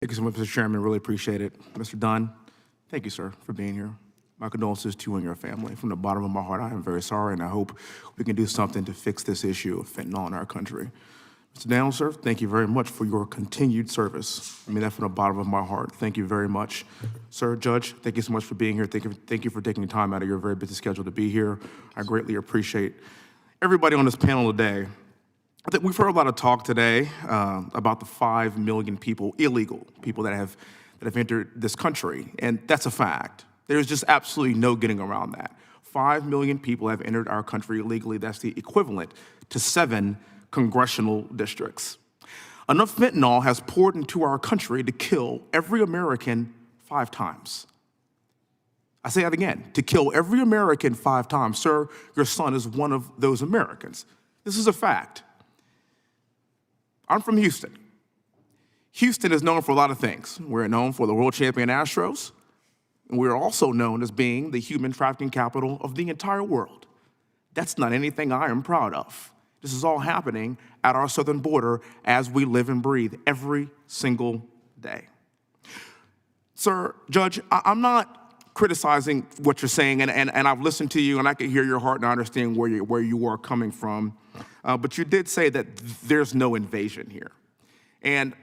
Thank you so much, Mr. Chairman. Really appreciate it. Mr. Dunn, thank you, sir, for being here. My condolences to you and your family. From the bottom of my heart, I am very sorry, and I hope we can do something to fix this issue of fentanyl in our country. Mr. Daniels, sir, thank you very much for your continued service. I mean that from the bottom of my heart. Thank you very much. Sir, Judge, thank you so much for being here. Thank you for taking time out of your very busy schedule to be here. I greatly appreciate everybody on this panel today. I think we've heard a lot of talk today about the 5 million people, illegal people that have entered this country, and that's a fact. There's just absolutely no getting around that. 5 million people have entered our country illegally. That's the equivalent to 7 congressional districts. Enough fentanyl has poured into our country to kill every American 5 times. I say that again, to kill every American 5 times. Sir, your son is one of those Americans. This is a fact. I'm from Houston. Houston is known for a lot of things. We're known for the world champion Astros, and we're also known as being the human trafficking capital of the entire world. That's not anything I am proud of. This is all happening at our southern border as we live and breathe every single day. Sir, Judge, I'm not criticizing what you're saying, and I've listened to you, and I can hear your heart, and I understand where you are coming from. But you did say that there's no invasion here. And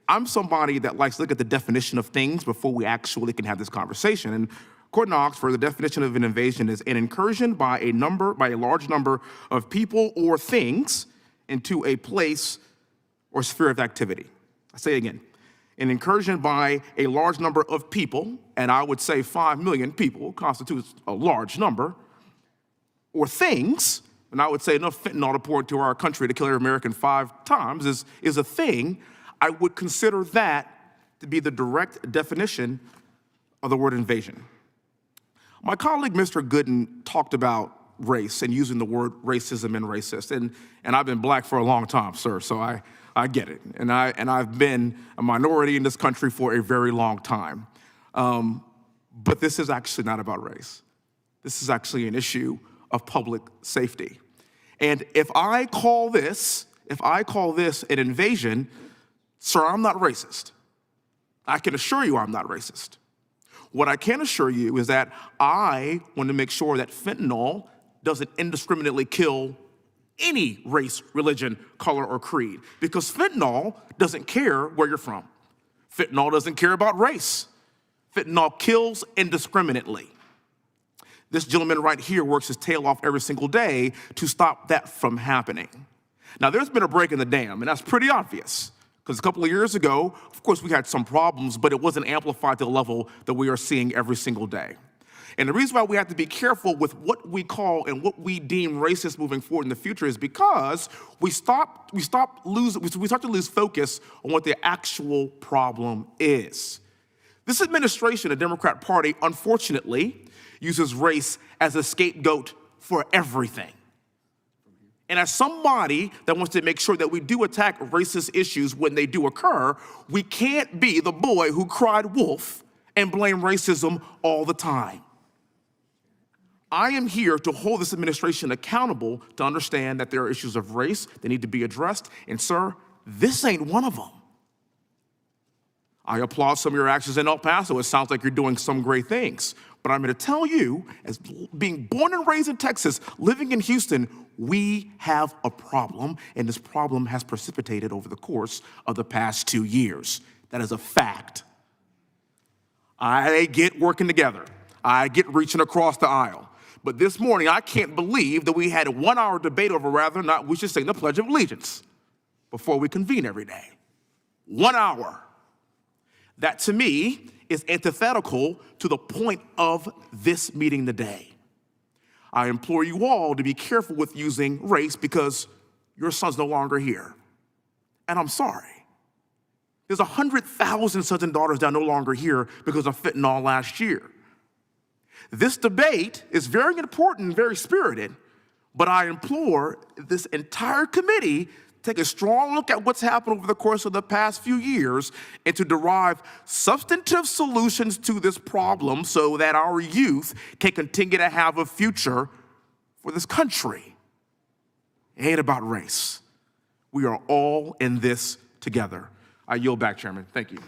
I'm somebody that likes to look at the definition of things before we actually can have this conversation. And according to Oxford, the definition of an invasion is an incursion by a large number of people or things into a place or sphere of activity. I say it again. An incursion by a large number of people, and I would say 5 million people constitutes a large number, or things, and I would say enough fentanyl to pour into our country to kill every American 5 times is a thing. I would consider that to be the direct definition of the word invasion. My colleague, Mr. Gooden, talked about race and using the word racism and racist, and I've been black for a long time, sir, so I get it. And I've been a minority in this country for a very long time. But this is actually not about race. This is actually an issue of public safety. And if I call this an invasion, sir, I'm not racist. I can assure you I'm not racist. What I can assure you is that I want to make sure that fentanyl doesn't indiscriminately kill any race, religion, color, or creed, because fentanyl doesn't care where you're from. Fentanyl doesn't care about race. Fentanyl kills indiscriminately. This gentleman right here works his tail off every single day to stop that from happening. Now, there's been a break in the dam, and that's pretty obvious, because a couple of years ago, of course, we had some problems, but it wasn't amplified to the level that we are seeing every single day. And the reason why we have to be careful with what we call and what we deem racist moving forward in the future is because we start to lose focus on what the actual problem is. This administration, the Democrat Party, unfortunately, uses race as a scapegoat for everything. And as somebody that wants to make sure that we do attack racist issues when they do occur, we can't be the boy who cried wolf and blame racism all the time. I am here to hold this administration accountable to understand that there are issues of race that need to be addressed, and sir, this ain't one of them. I applaud some of your actions in El Paso. It sounds like you're doing some great things. But I'm going to tell you, as being born and raised in Texas, living in Houston, we have a problem, and this problem has precipitated over the course of the past 2 years. That is a fact. I get working together. I get reaching across the aisle. But this morning, I can't believe that we had a 1-hour debate over whether or not we should sing the Pledge of Allegiance before we convene every day. 1 hour. That, to me, is antithetical to the point of this meeting today. I implore you all to be careful with using race because your son's no longer here. And I'm sorry. There's 100,000 sons and daughters that are no longer here because of fentanyl last year. This debate is very important and very spirited, but I implore this entire committee take a strong look at what's happened over the course of the past few years and to derive substantive solutions to this problem so that our youth can continue to have a future for this country. It ain't about race. We are all in this together. I yield back, Chairman. Thank you.